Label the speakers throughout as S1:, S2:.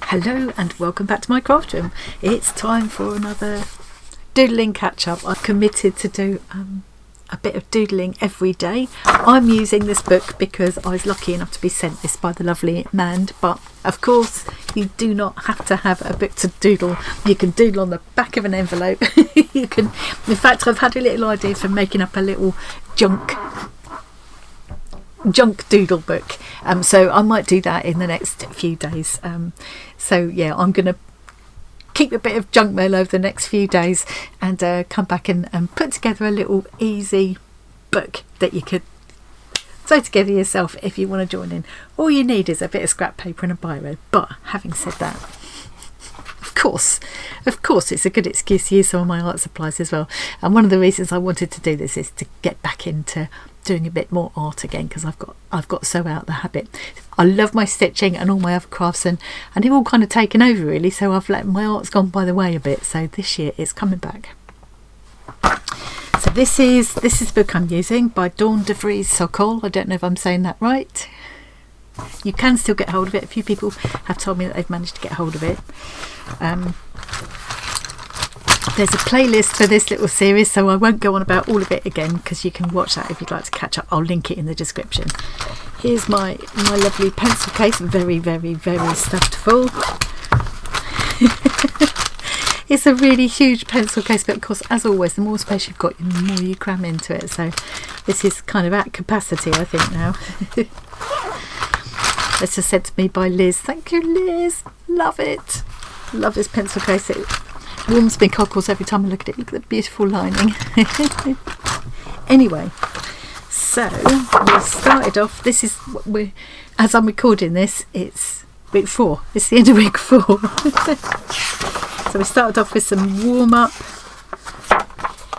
S1: Hello and welcome back to my craft room. It's time for another doodling catch up. I've committed to do a bit of doodling every day. I'm using this book because I was lucky enough to be sent this by the lovely Mand, but of course you do not have to have a book to doodle. You can doodle on the back of an envelope. You can, in fact, I've had a little idea for making up a little junk doodle book, so I might do that in the next few days. So yeah, I'm gonna keep a bit of junk mail over the next few days and come back and put together a little easy book that you could sew together yourself if you want to join in. All you need is a bit of scrap paper and a biro, but having said that, of course it's a good excuse to use some of my art supplies as well. And one of the reasons I wanted to do this is to get back into doing a bit more art again, because I've got so out of the habit. I love my stitching and all my other crafts, and they've all kind of taken over really, so I've let my art's gone by the way a bit. So this year it's coming back. So this is the book I'm using by Devries Sokol. I don't know if I'm saying that right. You can still get hold of it. A few people have told me that they've managed to get hold of it. There's a playlist for this little series, so I won't go on about all of it again because you can watch that if you'd like to catch up. I'll link it in the description. Here's my lovely pencil case, very stuffed full. It's a really huge pencil case, but of course, as always, the more space you've got, the more you cram into it. So this is kind of at capacity, I think, now. This is sent to me by Liz. Thank you, Liz. Love it. Love this pencil case. It warms me cockles every time I look at it. Look at the beautiful lining. Anyway, so we started off. This is what we're, as I'm recording this, it's week 4. It's the end of week 4. So we started off with some warm-up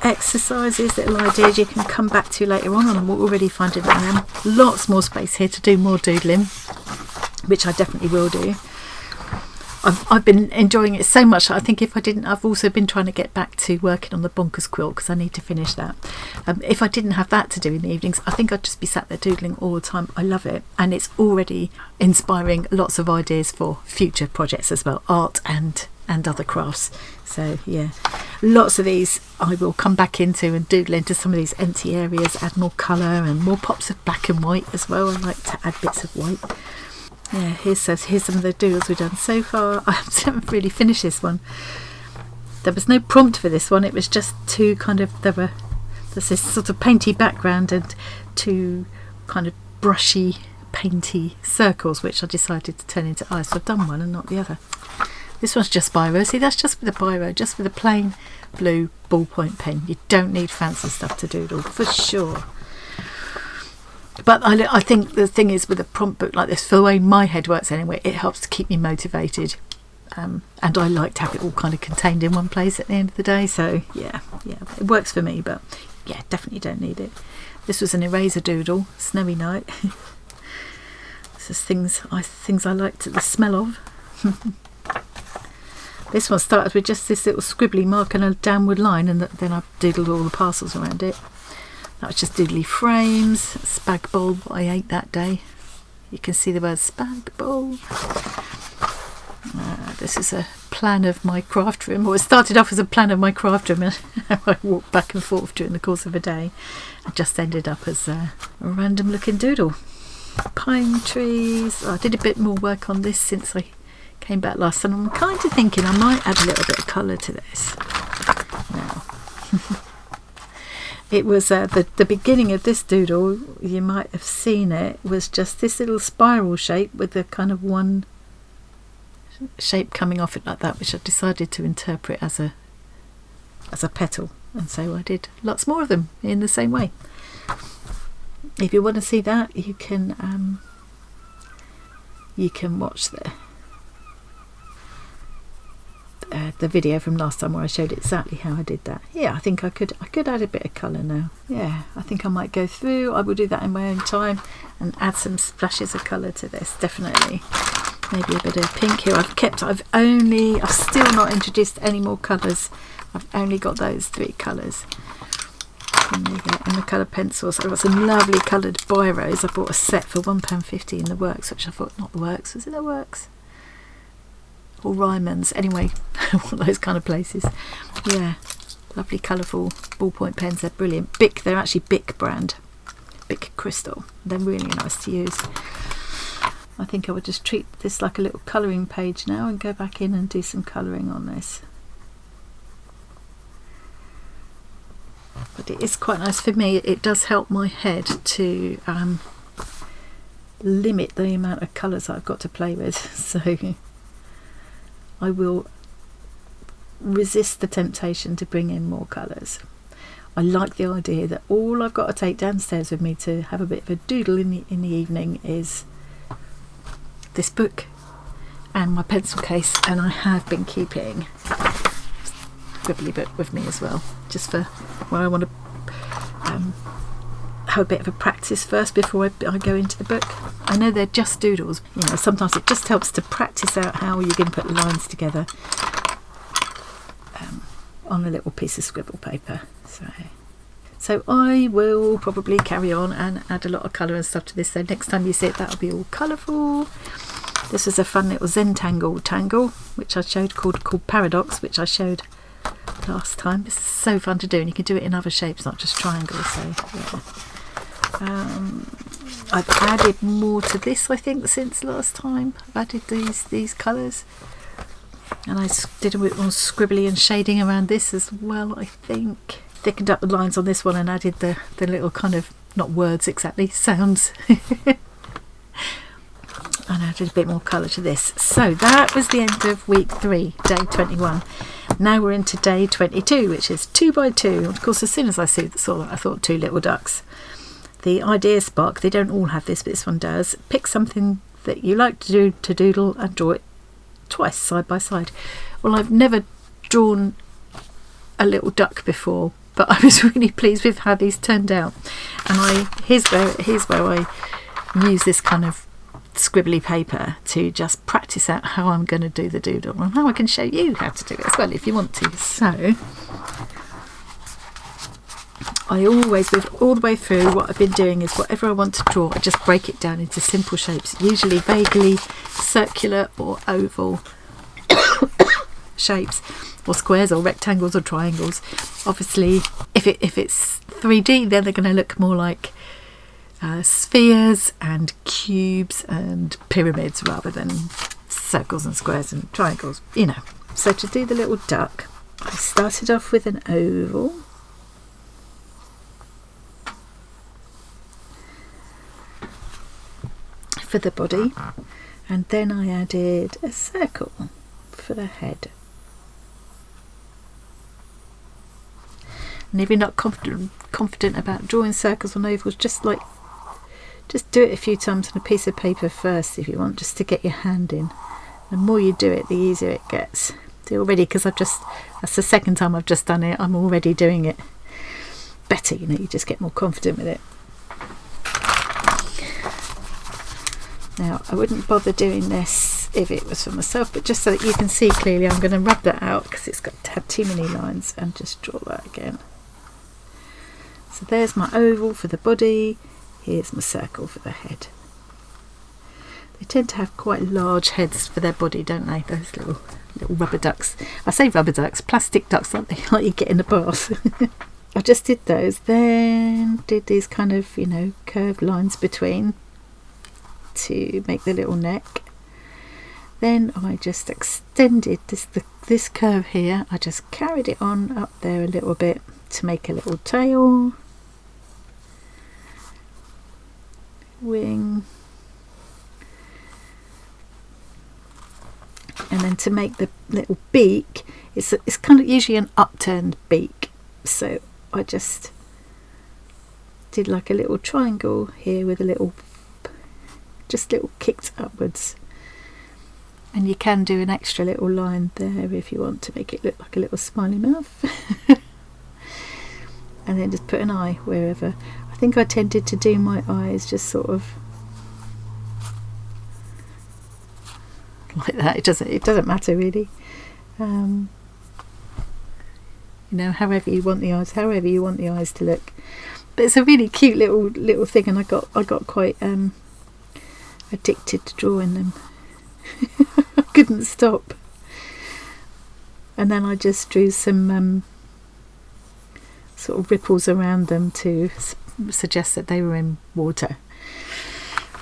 S1: exercises, little ideas you can come back to later on, and I'm already finding them. Lots more space here to do more doodling, which I definitely will do. I've been enjoying it so much. I think if I didn't, I've also been trying to get back to working on the bonkers quilt because I need to finish that. If I didn't have that to do in the evenings, I think I'd just be sat there doodling all the time. I love it, and it's already inspiring lots of ideas for future projects as well, art and other crafts. So yeah, lots of these I will come back into and doodle into some of these empty areas, add more colour and more pops of black and white as well. I like to add bits of white. Yeah, here's some of the doodles we've done so far. I haven't really finished this one. There was no prompt for this one. It was just two kind of, there's this sort of painty background and two kind of brushy painty circles, which I decided to turn into eyes. So I've done one and not the other. This one's just biro. See, that's just with a biro, just with a plain blue ballpoint pen. You don't need fancy stuff to doodle, for sure. But I think the thing is, with a prompt book like this, for the way my head works anyway, it helps to keep me motivated. And I like to have it all kind of contained in one place at the end of the day. So yeah, it works for me, but yeah, definitely don't need it. This was an eraser doodle, snowy night. This is things I liked the smell of. This one started with just this little scribbly mark and a downward line, and then I doodled all the parcels around it. That was just doodly frames, spag bol, what I ate that day. You can see the word spag bol. This is a plan of my craft room. Well, it started off as a plan of my craft room, and I walked back and forth during the course of a day. It just ended up as a random looking doodle. Pine trees. I did a bit more work on this since I came back last, and I'm kind of thinking I might add a little bit of colour to this now. It was the beginning of this doodle, you might have seen it, was just this little spiral shape with the kind of one shape coming off it like that, which I decided to interpret as a petal, and so I did lots more of them in the same way. If you want to see that, you can watch the video from last time where I showed exactly how I did that. Yeah, I think I could add a bit of colour now. Yeah, I think I might go through. I will do that in my own time and add some splashes of colour to this, definitely. Maybe a bit of pink here. I've still not introduced any more colours. I've only got those 3 colours. And the colour pencils. I've got some lovely coloured biros. I bought a set for £1.50 in the Works, which I thought, not the Works, was it the Works? or Ryman's, anyway, those kind of places. Yeah, lovely colourful ballpoint pens. They're brilliant. Bic, they're actually Bic brand, Bic Crystal. They're really nice to use. I think I would just treat this like a little colouring page now and go back in and do some colouring on this. But it is quite nice for me. It does help my head to limit the amount of colours I've got to play with, so I will resist the temptation to bring in more colours. I like the idea that all I've got to take downstairs with me to have a bit of a doodle in the evening is this book and my pencil case, and I have been keeping a scribbly book with me as well, just for where I want to have a bit of a practice first before I go into the book. I know they're just doodles, you know, sometimes it just helps to practice out how you're going to put the lines together on a little piece of scribble paper. So I will probably carry on and add a lot of colour and stuff to this, so next time you see it that'll be all colourful. This was a fun little Zentangle tangle which I showed called Paradox, which I showed last time. This is so fun to do, and you can do it in other shapes, not just triangles. So yeah. I've added more to this, I think, since last time. I've added these colours, and I did a bit more scribbly and shading around this as well, I think. Thickened up the lines on this one and added the little kind of, not words exactly, sounds. And added a bit more colour to this. So that was the end of week 3, day 21. Now we're into day 22, which is 2 by 2. Of course, as soon as I saw that, I thought 2 little ducks. The idea spark, they don't all have this, but this one does. Pick something that you like to doodle and draw it twice side by side. Well, I've never drawn a little duck before, but I was really pleased with how these turned out. And here's where I use this kind of scribbly paper to just practice out how I'm going to do the doodle, and how I can show you how to do it as well if you want to. So I always, with all the way through, what I've been doing is whatever I want to draw, I just break it down into simple shapes, usually vaguely circular or oval shapes, or squares or rectangles or triangles. Obviously if it's 3D, then they're going to look more like spheres and cubes and pyramids rather than circles and squares and triangles, you know. So to do the little duck, I started off with an oval, for the body, and then I added a circle for the head. And if you're not confident about drawing circles on ovals, just do it a few times on a piece of paper first if you want, just to get your hand in. The more you do it, the easier it gets. Already, because that's the second time I've just done it, I'm already doing it better, you know, you just get more confident with it. Now, I wouldn't bother doing this if it was for myself, but just so that you can see clearly, I'm going to rub that out because it's got to have too many lines, and just draw that again. So there's my oval for the body, here's my circle for the head. They tend to have quite large heads for their body, don't they, those little rubber ducks. I say rubber ducks, plastic ducks, aren't they, like you get in the bath. I just did those, then did these kind of, you know, curved lines between to make the little neck. Then I just extended this curve here, I just carried it on up there a little bit to make a little tail, wing, and then to make the little beak, it's kind of usually an upturned beak, so I just did like a little triangle here with a little kicked upwards, and you can do an extra little line there if you want to make it look like a little smiley mouth. And then just put an eye wherever. I think I tended to do my eyes just sort of like that. It doesn't matter really. You know, however you want the eyes to look. But it's a really cute little thing, and I got quite addicted to drawing them. I couldn't stop. and then I just drew some sort of ripples around them to suggest that they were in water.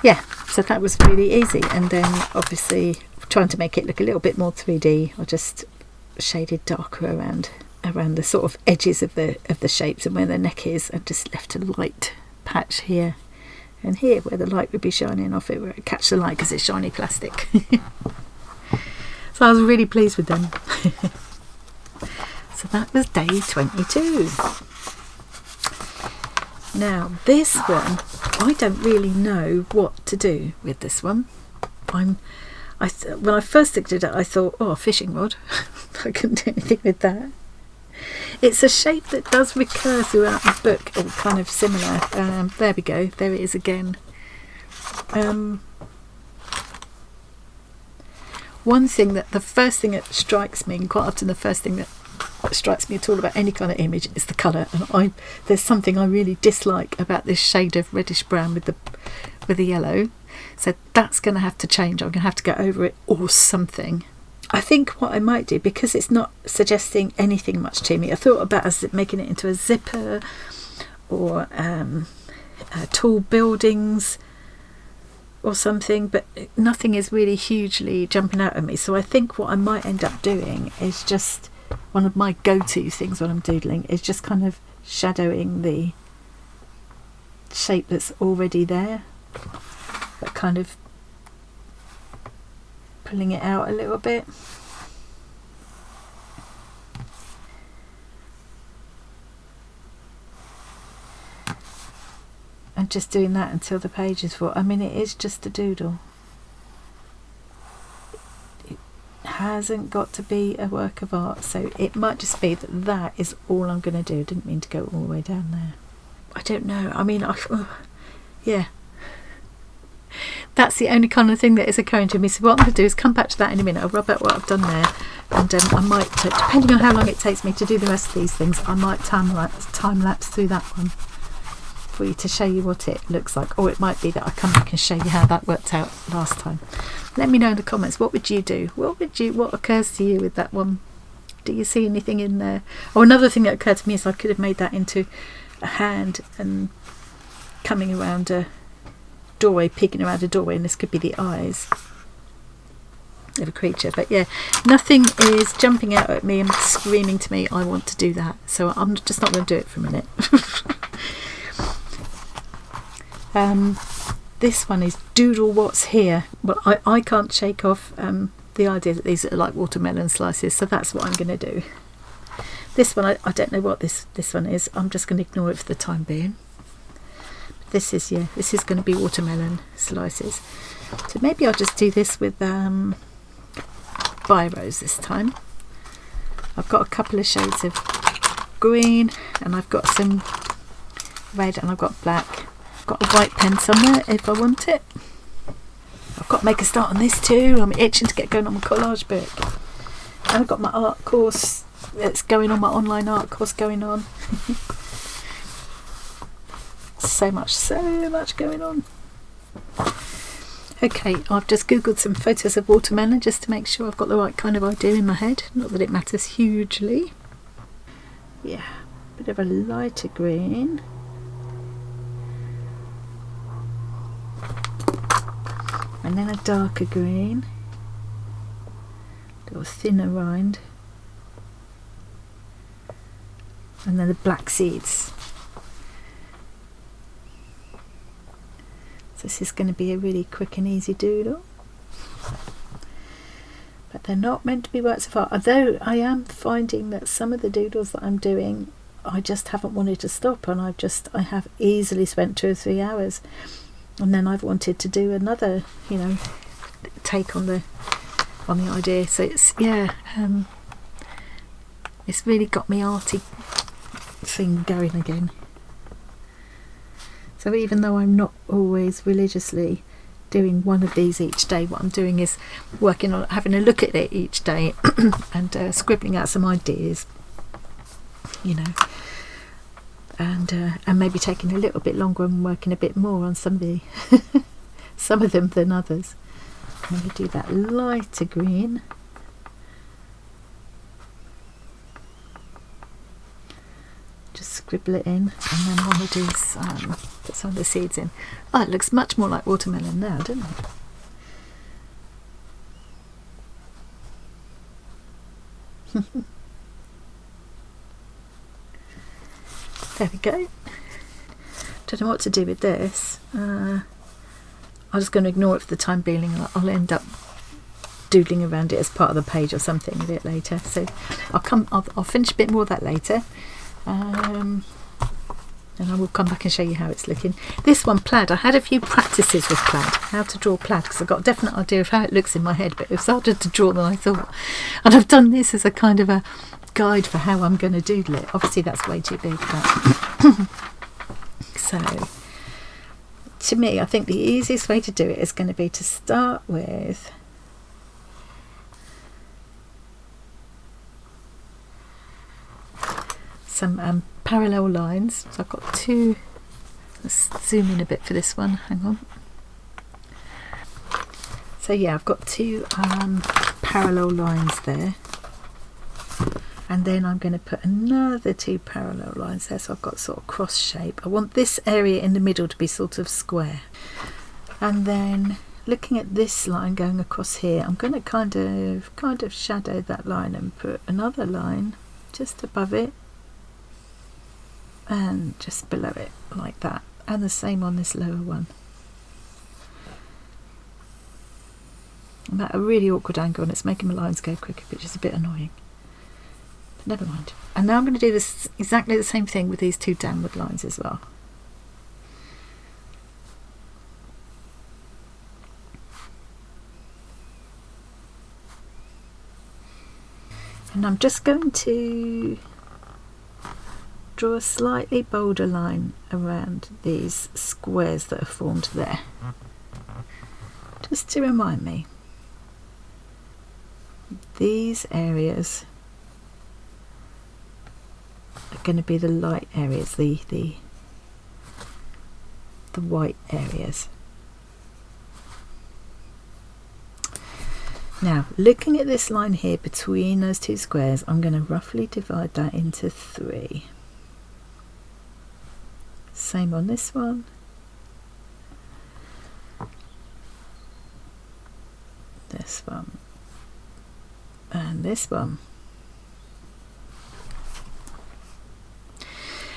S1: Yeah, so that was really easy. And then obviously trying to make it look a little bit more 3D, I just shaded darker around the sort of edges of the shapes and where the neck is, and just left a light patch here and here where the light would be shining off it, where it would catch the light because it's shiny plastic. So I was really pleased with them. So that was day 22. Now this one, I don't really know what to do with this one. When I first looked at it, I thought, oh, a fishing rod. I couldn't do anything with that. It's a shape that does recur throughout the book, or kind of similar. There we go, there it is again. One thing that, the first thing that strikes me, and quite often the first thing that strikes me at all about any kind of image, is the colour. And there's something I really dislike about this shade of reddish brown with the yellow. So that's going to have to change. I'm going to have to go over it or something. I think what I might do, because it's not suggesting anything much to me, I thought about making it into a zipper or tall buildings or something, but nothing is really hugely jumping out at me. So I think what I might end up doing is just, one of my go-to things when I'm doodling is just kind of shadowing the shape that's already there, but kind of pulling it out a little bit. And just doing that until the page is full. I mean, it is just a doodle. It hasn't got to be a work of art, so it might just be that is all I'm going to do. Didn't mean to go all the way down there. I don't know. I mean, yeah. That's the only kind of thing that is occurring to me. So what I'm going to do is come back to that in a minute. I'll rub out what I've done there, and I might, depending on how long it takes me to do the rest of these things, I might time lapse through that one for you to show you what it looks like. Or it might be that I come back and show you how that worked out last time. Let me know in the comments, what would you do? What occurs to you with that one? Do you see anything in there? Oh, another thing that occurred to me is I could have made that into a hand and coming around a doorway, peeking around a doorway, and this could be the eyes of a creature. But yeah, nothing is jumping out at me and screaming to me I want to do that, so I'm just not going to do it for a minute. This one is Doodle What's Here. Well, I can't shake off the idea that these are like watermelon slices, so that's what I'm going to do. This one, I don't know what this one is. I'm just going to ignore it for the time being. This is going to be watermelon slices. So maybe I'll just do this with biros this time. I've got a couple of shades of green, and I've got some red, and I've got black. I've got a white pen somewhere if I want it. I've got to make a start on this too. I'm itching to get going on my collage book. And I've got my art course that's going on, my online art course going on. So much going on. Okay, I've just googled some photos of watermelon just to make sure I've got the right kind of idea in my head. Not that it matters hugely. Yeah, bit of a lighter green. And then a darker green. A little thinner rind. And then the black seeds. This is going to be a really quick and easy doodle, but they're not meant to be works of art, although I am finding that some of the doodles that I'm doing I just haven't wanted to stop, and I have easily spent 2 or 3 hours, and then I've wanted to do another, take on the idea. So it's it's really got me arty thing going again. So even though I'm not always religiously doing one of these each day, what I'm doing is working on having a look at it each day and scribbling out some ideas, and maybe taking a little bit longer and working a bit more on some of them than others. I'm going to do that lighter green. scribble it in, and then one of these, put some of the seeds in. Oh, it looks much more like watermelon now, doesn't it? There we go. Don't know what to do with this. I'm just going to ignore it for the time being. I'll end up doodling around it as part of the page or something a bit later. So I'll finish a bit more of that later. And I will come back and show you how it's looking. This one, plaid, I had a few practices with plaid, how to draw plaid, because I've got a definite idea of how it looks in my head, but it was harder to draw than I thought. And I've done this as a kind of a guide for how I'm going to doodle it. Obviously that's way too big, but so to me, I think the easiest way to do it is going to be to start with some parallel lines. So I've got two. Let's zoom in a bit for this one. Hang on. So yeah, I've got two parallel lines there, and then I'm going to put another two parallel lines there. So I've got sort of cross shape. I want this area in the middle to be sort of square, and then looking at this line going across here, I'm going to kind of shadow that line and put another line just above it and just below it like that, and the same on this lower one. I'm at a really awkward angle and it's making my lines go quicker, which is a bit annoying, but never mind. And now I'm going to do this exactly the same thing with these two downward lines as well. And I'm just going to draw a slightly bolder line around these squares that are formed there, just to remind me these areas are going to be the light areas, the white areas. Now, looking at this line here between those two squares, I'm going to roughly divide that into three. Same on this one. This one. And this one.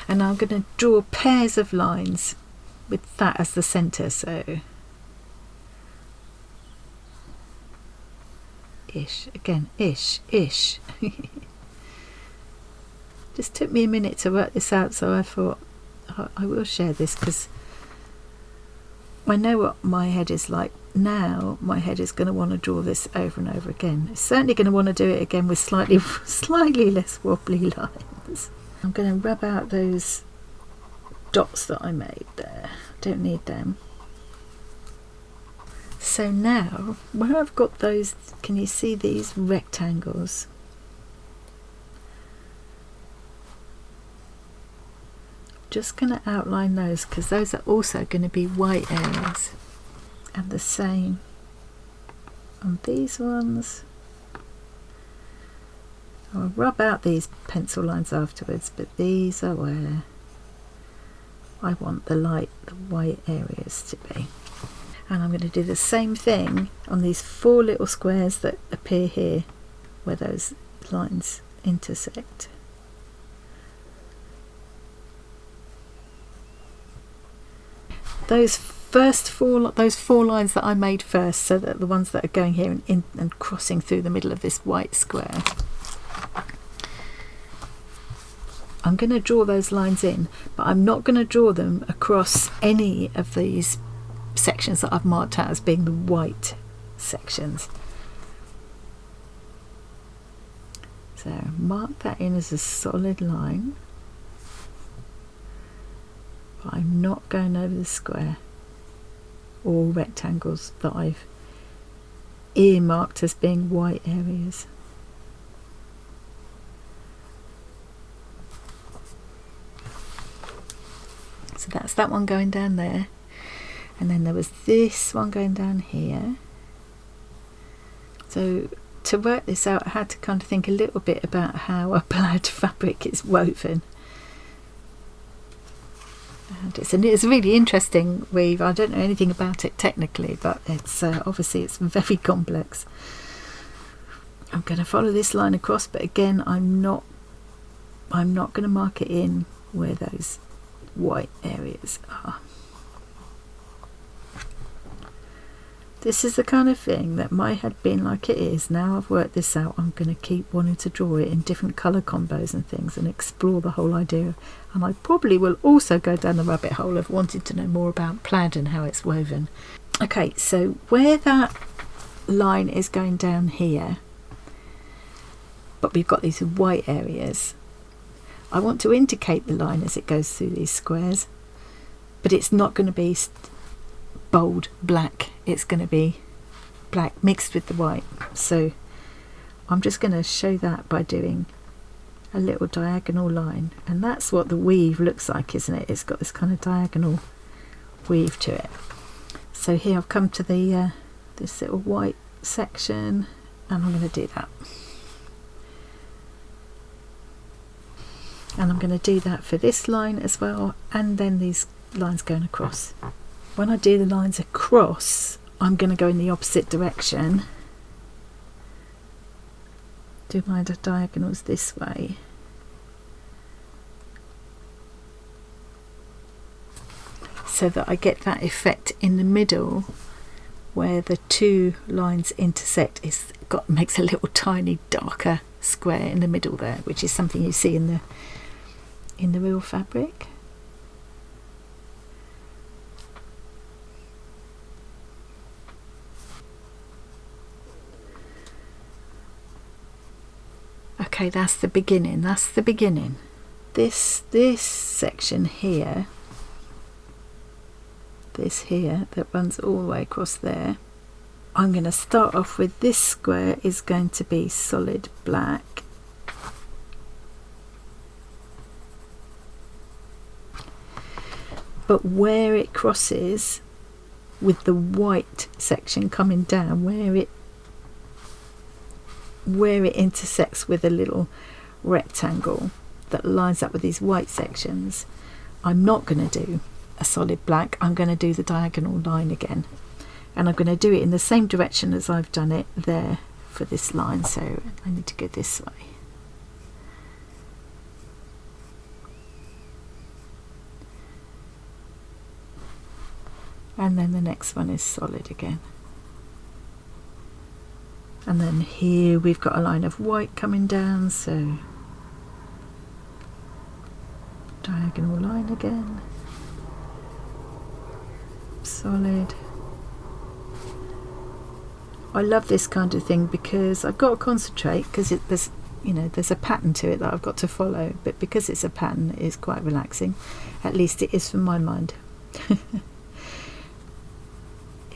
S1: And I'm going to draw pairs of lines with that as the centre, so ish, again, ish. Just took me a minute to work this out, so I thought I will share this because I know what my head is like now. My head is going to want to draw this over and over again. It's certainly going to want to do it again with slightly less wobbly lines. I'm going to rub out those dots that I made there. Don't need them. So now, where I've got those, can you see these rectangles? Just going to outline those because those are also going to be white areas, and the same on these ones. I'll rub out these pencil lines afterwards, but these are where I want the white areas to be. And I'm going to do the same thing on these four little squares that appear here where those lines intersect. Those four lines that I made first, so that the ones that are going here and crossing through the middle of this white square, I'm going to draw those lines in, but I'm not going to draw them across any of these sections that I've marked out as being the white sections. So mark that in as a solid line, but I'm not going over the square or rectangles that I've earmarked as being white areas. So that's that one going down there, and then there was this one going down here. So to work this out, I had to kind of think a little bit about how a plaid fabric is woven. And it's a really interesting weave. I don't know anything about it technically, but it's obviously it's very complex. I'm going to follow this line across, but again I'm not going to mark it in where those white areas are. This is the kind of thing that my head being like it is, now I've worked this out, I'm going to keep wanting to draw it in different colour combos and things and explore the whole idea. And I probably will also go down the rabbit hole of wanting to know more about plaid and how it's woven. Okay, so where that line is going down here, but we've got these white areas, I want to indicate the line as it goes through these squares, but it's not going to be bold black, it's going to be black mixed with the white. So I'm just going to show that by doing a little diagonal line, and that's what the weave looks like, isn't it? It's got this kind of diagonal weave to it. So here I've come to the this little white section, and I'm going to do that, and I'm going to do that for this line as well, and then these lines going across. When I do the lines across, I'm going to go in the opposite direction, do my diagonals this way, so that I get that effect in the middle where the two lines intersect. Makes a little tiny darker square in the middle there, which is something you see in the real fabric. Okay, that's the beginning. This section here, this here that runs all the way across there, I'm going to start off with this square is going to be solid black, but where it crosses with the white section coming down, where it intersects with a little rectangle that lines up with these white sections, I'm not going to do a solid black, I'm going to do the diagonal line again, and I'm going to do it in the same direction as I've done it there for this line. So I need to go this way. And then the next one is solid again. And then here we've got a line of white coming down, so diagonal line again, solid. I love this kind of thing because I've got to concentrate, because there's a pattern to it that I've got to follow, but because it's a pattern, it's quite relaxing. At least it is for my mind.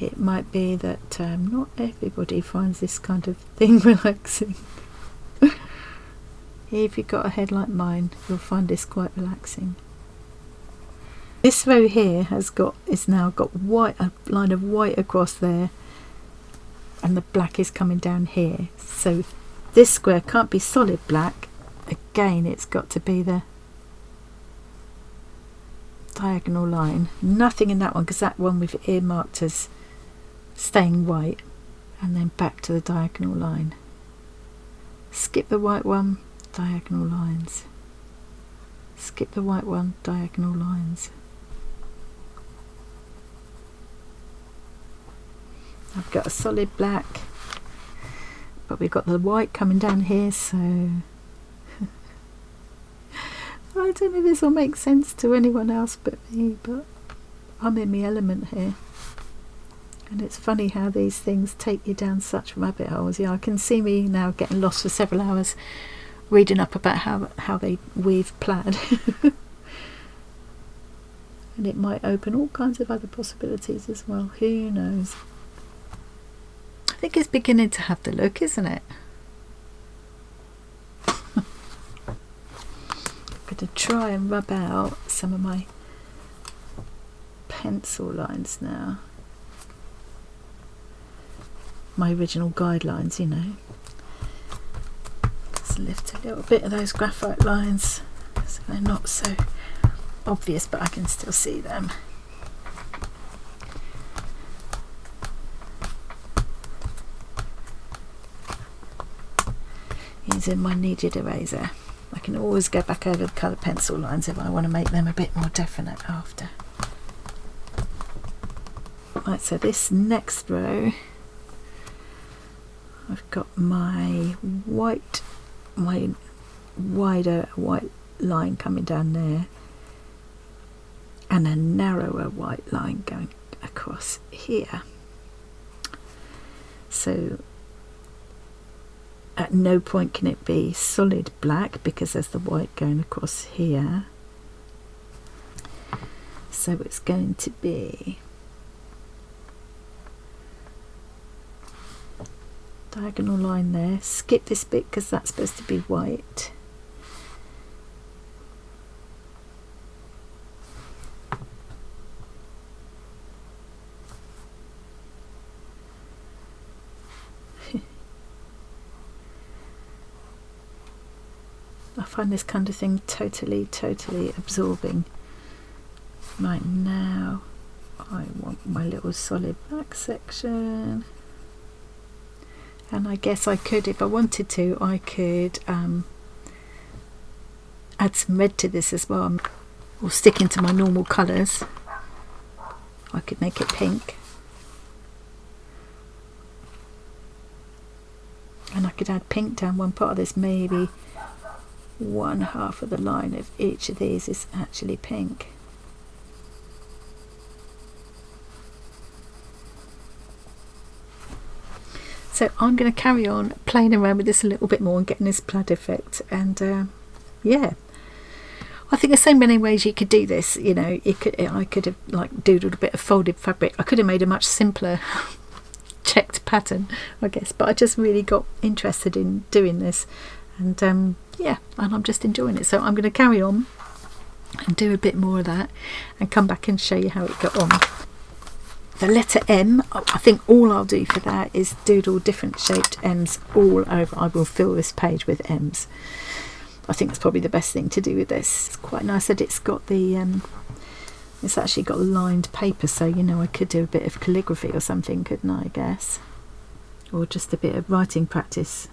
S1: It might be that not everybody finds this kind of thing relaxing. If you've got a head like mine, you'll find this quite relaxing. This row here is now got a line of white across there, and the black is coming down here. So this square can't be solid black. Again, it's got to be the diagonal line. Nothing in that one, because that one we've earmarked as staying white, and then back to the diagonal line. Skip the white one, diagonal lines. Skip the white one, diagonal lines. I've got a solid black, but we've got the white coming down here, so I don't know if this will make sense to anyone else but me, but I'm in my element here. And it's funny how these things take you down such rabbit holes. Yeah, I can see me now getting lost for several hours reading up about how they weave plaid. And it might open all kinds of other possibilities as well. Who knows? I think it's beginning to have the look, isn't it? I'm going to try and rub out some of my pencil lines now. My original guidelines, Just lift a little bit of those graphite lines so they're not so obvious, but I can still see them. Using my kneaded eraser, I can always go back over the coloured pencil lines if I want to make them a bit more definite after. Right, so this next row, I've got my wider white line coming down there, and a narrower white line going across here. So at no point can it be solid black because there's the white going across here. So it's going to be diagonal line there. Skip this bit because that's supposed to be white. I find this kind of thing totally absorbing. Right, now I want my little solid black section, and I guess I could, if I wanted to, I could add some red to this as well, or stick into my normal colours. I could make it pink, and I could add pink down one part of this. Maybe one half of the line of each of these is actually pink. So I'm going to carry on playing around with this a little bit more and getting this plaid effect, and yeah, I think there's so many ways you could do this. You know, I could have like doodled a bit of folded fabric. I could have made a much simpler checked pattern, I guess, but I just really got interested in doing this, and yeah, and I'm just enjoying it. So I'm going to carry on and do a bit more of that and come back and show you how it got on. The letter M, I think all I'll do for that is doodle different shaped M's all over. I will fill this page with M's. I think that's probably the best thing to do with this. It's quite nice that it's got the it's actually got lined paper, so you know, I could do a bit of calligraphy or something, couldn't I guess, or just a bit of writing practice.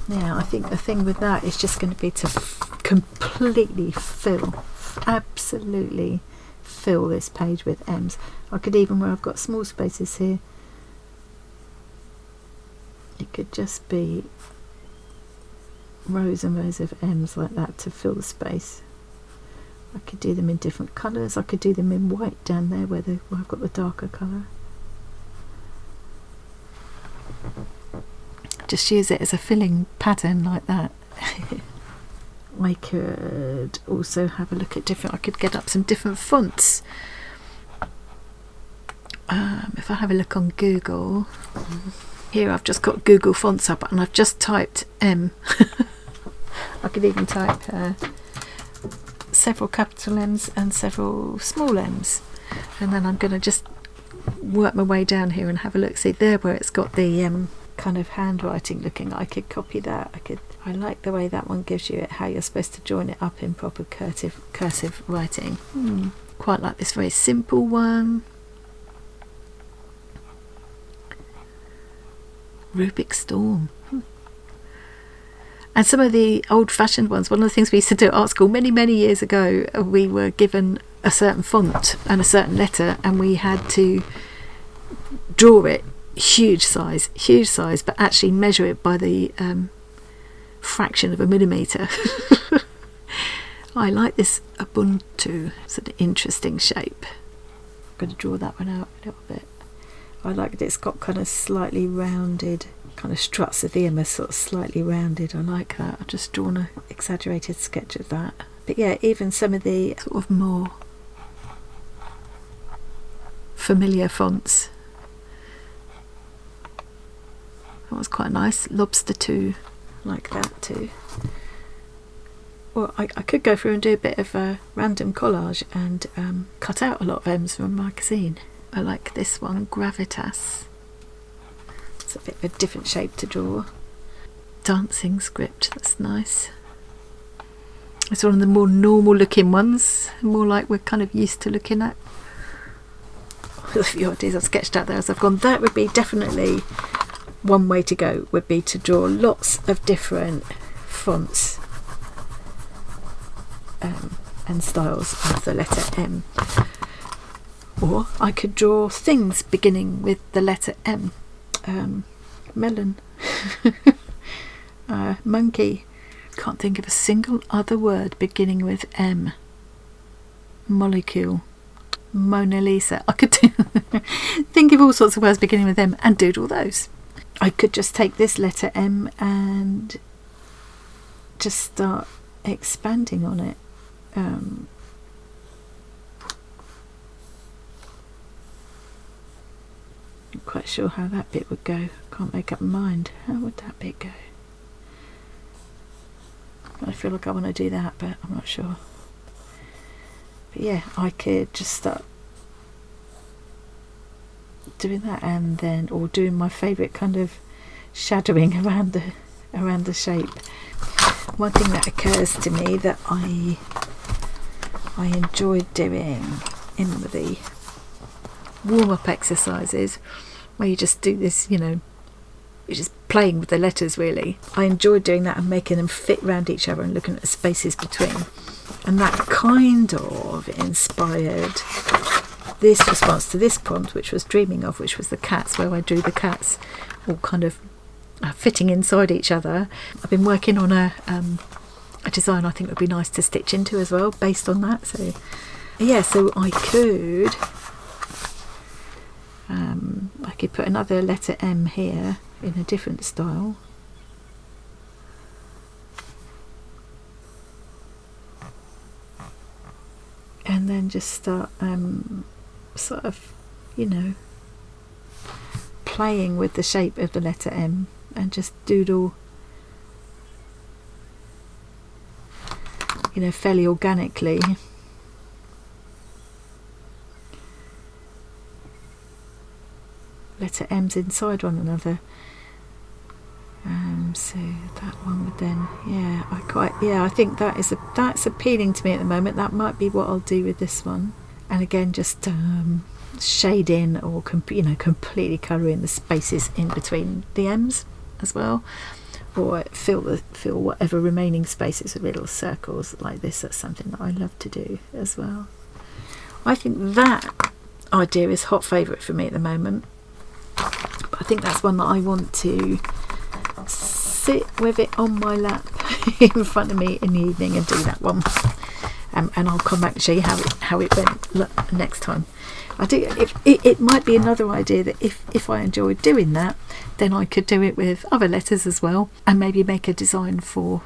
S1: Now I think the thing with that is just going to be to completely absolutely fill this page with M's. I could even, where I've got small spaces here, it could just be rows and rows of M's like that to fill the space. I could do them in different colours. I could do them in white down there where I've got the darker colour. Just use it as a filling pattern like that. I could also have a look at different, I could get up some different fonts. If I have a look on Google, here I've just got Google Fonts up and I've just typed M. I could even type several capital M's and several small M's, and then I'm going to just work my way down here and have a look. See there where it's got the kind of handwriting looking. I could copy that. I like the way that one gives you it, how you're supposed to join it up in proper cursive writing. Quite like this very simple one. Rubik Storm. And some of the old-fashioned ones, one of the things we used to do at art school many years ago, we were given a certain font and a certain letter, and we had to draw it huge size, but actually measure it by the fraction of a millimetre. I like this Ubuntu. It's an interesting shape. I'm going to draw that one out a little bit. I like that it's got kind of slightly rounded, kind of struts of the M are sort of slightly rounded. I like that. I've just drawn an exaggerated sketch of that. But yeah, even some of the sort of more familiar fonts, That was quite nice. Lobster too, like that too. Well, I could go through and do a bit of a random collage and cut out a lot of M's from a magazine. I like this one, Gravitas. It's a bit of a different shape to draw. Dancing script, that's nice. It's one of the more normal looking ones, more like we're kind of used to looking at. A few ideas I've sketched out there as I've gone. That would be definitely one way to go, would be to draw lots of different fonts and styles of the letter M. Or I could draw things beginning with the letter M. Melon. Monkey. Can't think of a single other word beginning with M. Molecule. Mona Lisa. I could think of all sorts of words beginning with M and doodle those. I could just take this letter M and just start expanding on it. Not quite sure how that bit would go. Can't make up my mind. How would that bit go? I feel like I want to do that, but I'm not sure. But yeah, I could just start doing that, and then, or doing my favourite kind of shadowing around the shape. One thing that occurs to me that I enjoyed doing in the warm-up exercises, where you just do this, you know, you're just playing with the letters really. I enjoyed doing that and making them fit around each other and looking at the spaces between. And that kind of inspired this response to this prompt, which was dreaming of, which was the cats, where I drew the cats all kind of fitting inside each other. I've been working on a design I think would be nice to stitch into as well, based on that. So yeah, so I could put another letter M here in a different style. And then just start sort of, you know, playing with the shape of the letter M and just doodle, you know, fairly organically. Letter M's inside one another. So that one would then, I think that's appealing to me at the moment. That might be what I'll do with this one. And again, just shade in, or completely colour in the spaces in between the M's as well, or fill whatever remaining spaces with little circles like this. That's something that I love to do as well. I think that idea is hot favourite for me at the moment. But I think that's one that I want to sit with it on my lap in front of me in the evening and do that one. And I'll come back and show you how it went next time. It might be another idea that if I enjoyed doing that, then I could do it with other letters as well, and maybe make a design for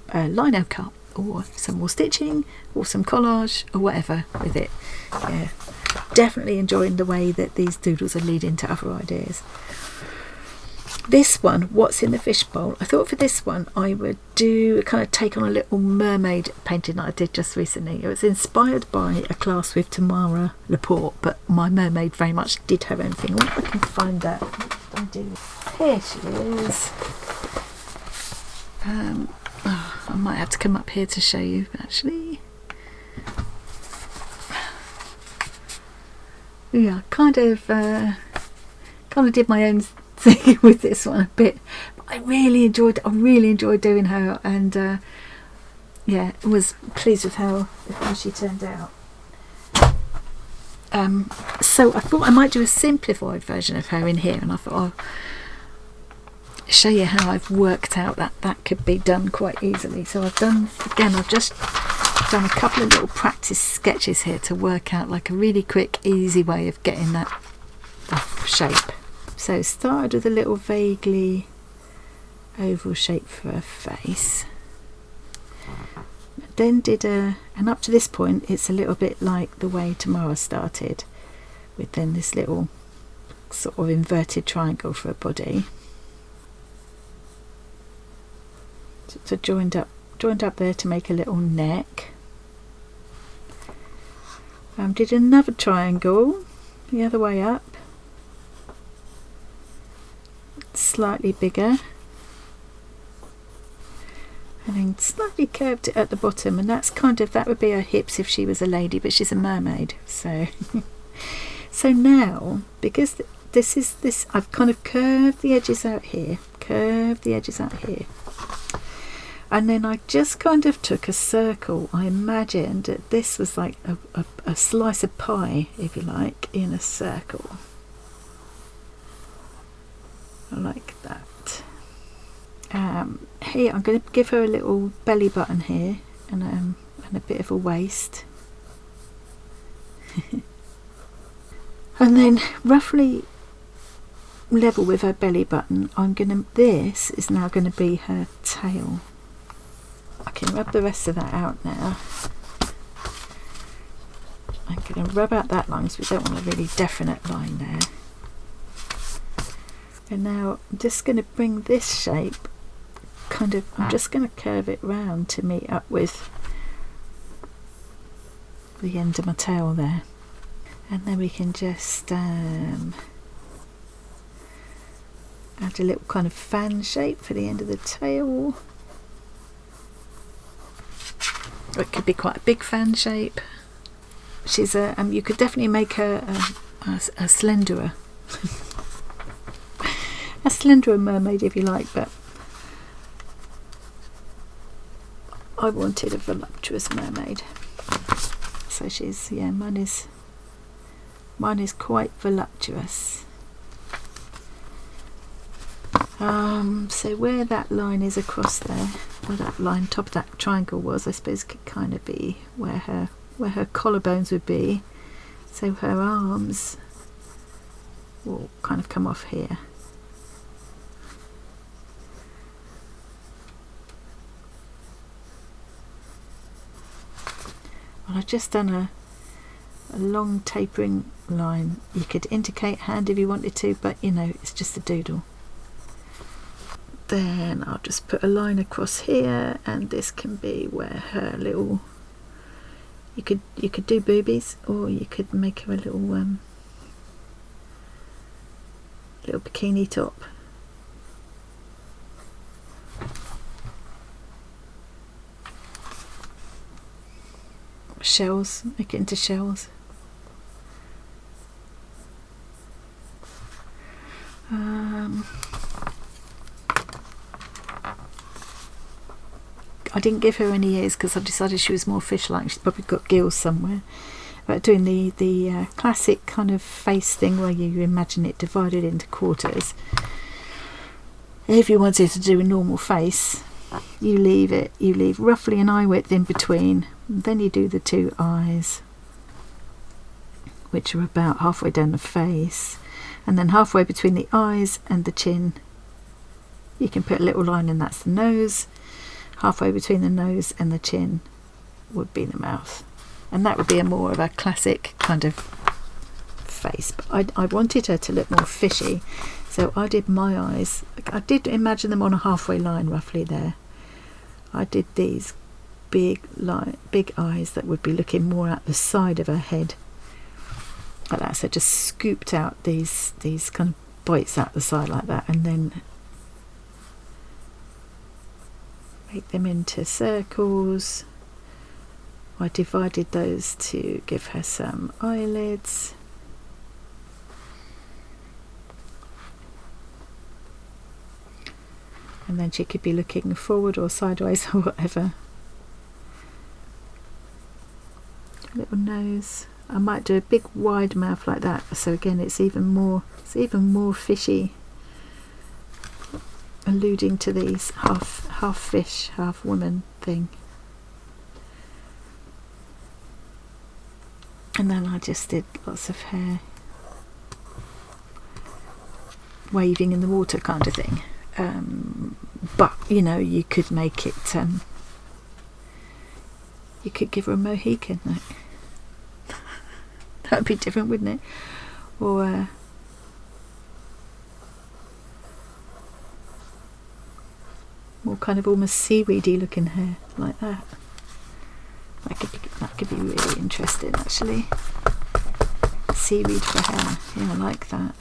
S1: a lino cut, or some more stitching, or some collage, or whatever with it. Yeah, definitely enjoying the way that these doodles are leading to other ideas. This one, What's in the Fishbowl, I thought for this one I would do kind of take on a little mermaid painting that I did just recently. It was inspired by a class with Tamara Laporte, but my mermaid very much did her own thing. I wonder if I can find that. What did I do? Here she is. I might have to come up here to show you actually. Yeah, kind of did my own thing with this one a bit, but I really enjoyed doing her, and yeah, was pleased with how she turned out. So I thought I might do a simplified version of her in here, and I thought I'll show you how I've worked out that could be done quite easily. So I've just done a couple of little practice sketches here to work out like a really quick, easy way of getting that shape. So started with a little vaguely oval shape for a face, then and up to this point it's a little bit like the way Tamara started, with then this little sort of inverted triangle for a body. So joined up there to make a little neck. Did another triangle the other way up, slightly bigger, and then slightly curved it at the bottom, and that's that would be her hips if she was a lady, but she's a mermaid. So so now, because this I've kind of curved the edges out here, and then I just kind of took a circle. I imagined that this was like a slice of pie, if you like, in a circle, like that. Here I'm going to give her a little belly button here, and a bit of a waist. And then roughly level with her belly button, this is now going to be her tail. I can rub the rest of that out now. I'm going to rub out that line because we don't want a really definite line there. And now I'm just going to bring this shape, I'm just going to curve it round to meet up with the end of my tail there. And then we can just add a little kind of fan shape for the end of the tail. It could be quite a big fan shape. She's you could definitely make her a slenderer, a slenderer mermaid if you like, but I wanted a voluptuous mermaid. So she's, mine is quite voluptuous. So where that line is across there, where that line top of that triangle was, I suppose could kind of be where her collarbones would be. So her arms will kind of come off here. Well, I've just done a long tapering line. You could indicate hand if you wanted to, but it's just a doodle. Then I'll just put a line across here, and this can be where her little, you could do boobies, or you could make her a little little bikini top. Shells, make it into shells. I didn't give her any ears because I decided she was more fish-like. She's probably got gills somewhere. But doing the classic kind of face thing where you imagine it divided into quarters. If you wanted to do a normal face, you leave roughly an eye width in between. Then you do the two eyes, which are about halfway down the face, and then halfway between the eyes and the chin you can put a little line, and that's the nose. Halfway between the nose and the chin would be the mouth, and that would be more of a classic kind of face. But I wanted her to look more fishy, so I did my eyes, I did imagine them on a halfway line roughly there. I did these big eyes that would be looking more at the side of her head, like that. So just scooped out these kind of bites out the side like that, and then make them into circles. I divided those to give her some eyelids. And then she could be looking forward or sideways or whatever. Little nose. I might do a big wide mouth like that, so again it's even more fishy, alluding to these half fish, half woman thing. And then I just did lots of hair waving in the water kind of thing. But you could make it, you could give her a Mohican, like. That would be different, wouldn't it? Or more kind of almost seaweedy looking hair like that. That could be really interesting actually. Seaweed for hair, yeah, I like that.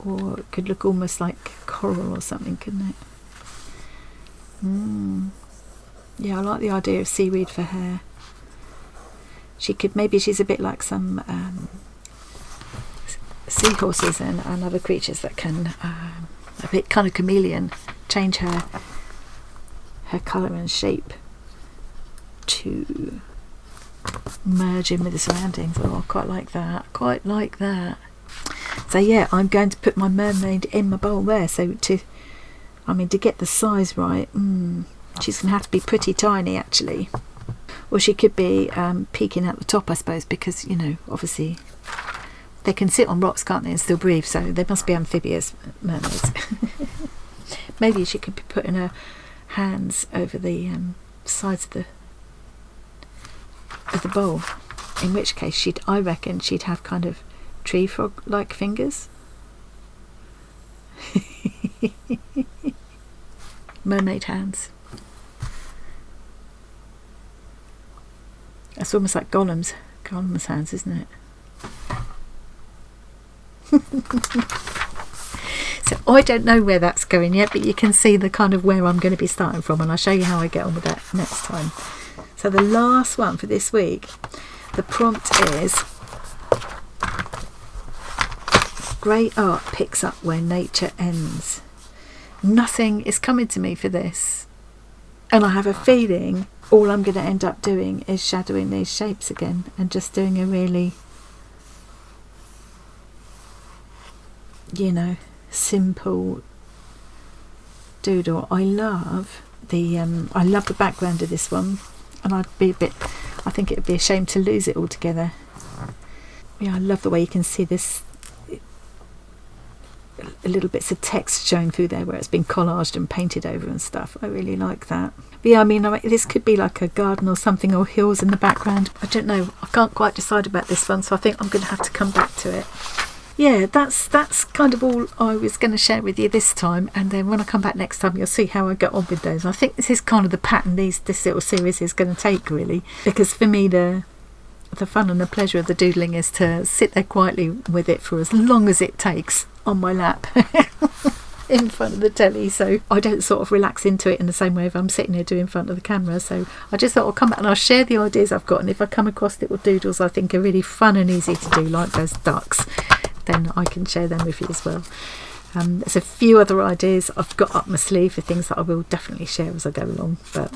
S1: Or it could look almost like coral or something, couldn't it? Yeah, I like the idea of seaweed for hair. Maybe she's a bit like some seahorses and other creatures that can, a bit kind of chameleon, change her colour and shape to merge in with the surroundings. Oh, I quite like that. So yeah, I'm going to put my mermaid in my bowl there. So to get the size right, she's going to have to be pretty tiny actually. Or she could be peeking at the top, I suppose, because, you know, obviously they can sit on rocks, can't they, and still breathe, so they must be amphibious mermaids. Maybe she could be putting her hands over the sides of the bowl, in which case I reckon she'd have kind of tree frog-like fingers. Mermaid hands. That's almost like Gollum's hands, isn't it? So I don't know where that's going yet, but you can see the kind of where I'm going to be starting from, and I'll show you how I get on with that next time. So the last one for this week, the prompt is: great art picks up where nature ends. Nothing is coming to me for this, and I have a feeling all I'm going to end up doing is shadowing these shapes again and just doing a really, you know, simple doodle. I love the background of this one, and I think it would be a shame to lose it altogether. Yeah, I love the way you can see this, little bits of text showing through there where it's been collaged and painted over and stuff. I really like that. But yeah, I mean, this could be like a garden or something, or hills in the background. I don't know. I can't quite decide about this one, so I think I'm going to have to come back to it. Yeah, that's kind of all I was going to share with you this time, and then when I come back next time, you'll see how I get on with those. I think this is kind of the pattern this little series is going to take, really, because for me the fun and the pleasure of the doodling is to sit there quietly with it for as long as it takes on my lap in front of the telly, so I don't sort of relax into it in the same way if I'm sitting here doing in front of the camera. So I just thought I'll come back and I'll share the ideas I've got, and if I come across little doodles I think are really fun and easy to do, like those ducks, then I can share them with you as well. There's a few other ideas I've got up my sleeve for things that I will definitely share as I go along, but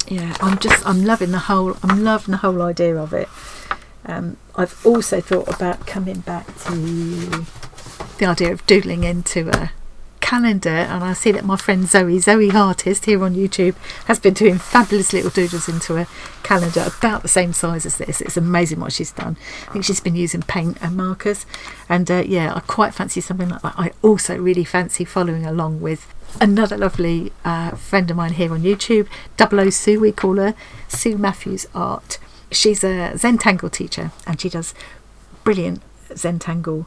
S1: yeah, I'm loving the whole idea of it. I've also thought about coming back to the idea of doodling into a calendar, and I see that my friend Zoe Artist here on YouTube has been doing fabulous little doodles into a calendar about the same size as this. It's amazing what she's done. I think she's been using paint and markers, and yeah, I quite fancy something like that. I also really fancy following along with another lovely friend of mine here on YouTube, 00 Sue, we call her, Sue Matthews Art. She's a Zentangle teacher, and she does brilliant Zentangle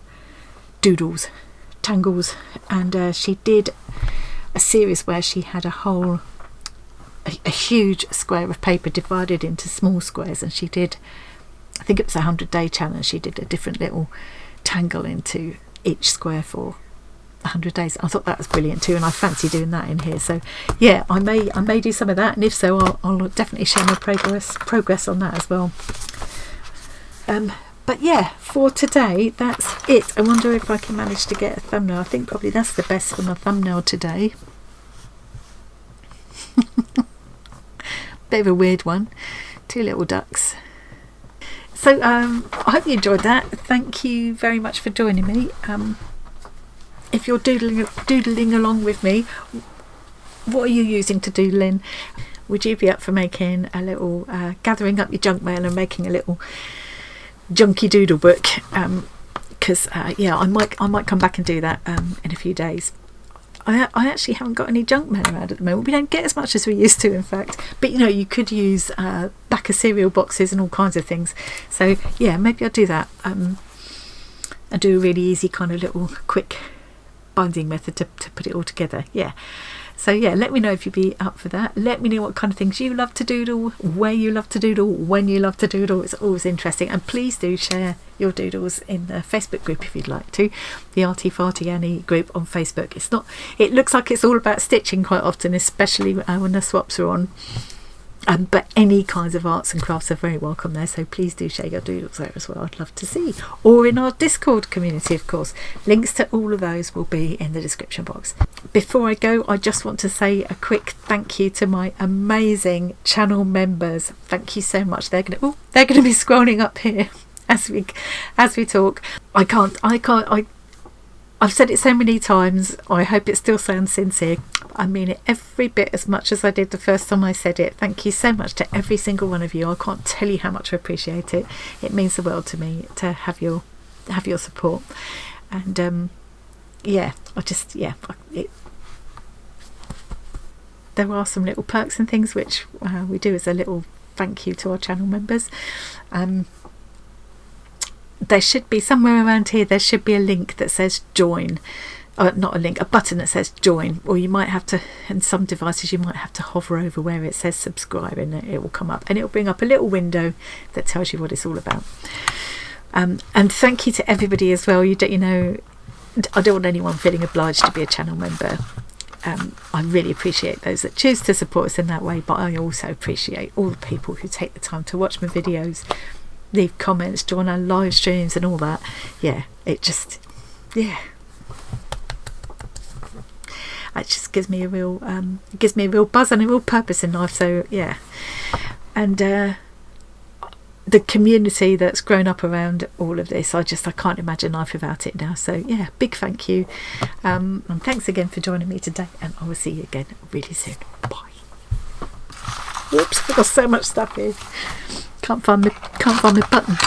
S1: doodles, tangles, and she did a series where she had a huge square of paper divided into small squares, and she did, I think it was a 100-day challenge. She did a different little tangle into each square for 100 days. I thought that was brilliant too, and I fancy doing that in here. So yeah, I may do some of that, and if so, I'll definitely share my progress on that as well. But yeah, for today, that's it. I wonder if I can manage to get a thumbnail. I think probably that's the best for my thumbnail today. Bit of a weird one. 2 little ducks. So I hope you enjoyed that. Thank you very much for joining me. If you're doodling along with me, what are you using to doodle in? Would you be up for making a little, gathering up your junk mail and making a little junky doodle book? Because yeah, I might come back and do that in a few days. I actually haven't got any junk mail around at the moment. We don't get as much as we used to, in fact. But you know, you could use back of cereal boxes and all kinds of things. So yeah, maybe I'll do that and do a really easy kind of little quick binding method to put it all together. Yeah. So yeah, let me know if you'd be up for that. Let me know what kind of things you love to doodle, where you love to doodle, when you love to doodle. It's always interesting. And please do share your doodles in the Facebook group if you'd like to. The Arty Farty Annie group on Facebook. It looks like it's all about stitching quite often, especially when the swaps are on. But any kinds of arts and crafts are very welcome there, so please do share your doodles there as well. I'd love to see. Or in our Discord community, of course. Links to all of those will be in the description box. Before I go, I just want to say a quick thank you to my amazing channel members. Thank you so much. They're going to be scrolling up here as we talk. I've said it so many times. I hope it still sounds sincere. I mean it every bit as much as I did the first time I said it. Thank you so much to every single one of you. I can't tell you how much I appreciate it. It means the world to me to have your support. And there are some little perks and things which we do as a little thank you to our channel members. There should be somewhere around here, there should be a link that says join. Not a link, a button that says join. Or you might have to, in some devices, you might have to hover over where it says subscribe, and it will come up. And it will bring up a little window that tells you what it's all about. And thank you to everybody as well. I don't want anyone feeling obliged to be a channel member. I really appreciate those that choose to support us in that way. But I also appreciate all the people who take the time to watch my videos, leave comments, join our live streams and all that. It just gives me a real buzz and a real purpose in life. So and the community that's grown up around all of this, I can't imagine life without it now. So big thank you, and thanks again for joining me today, and I will see you again really soon. Bye. Whoops, I've got so much stuff here. Can't find my button.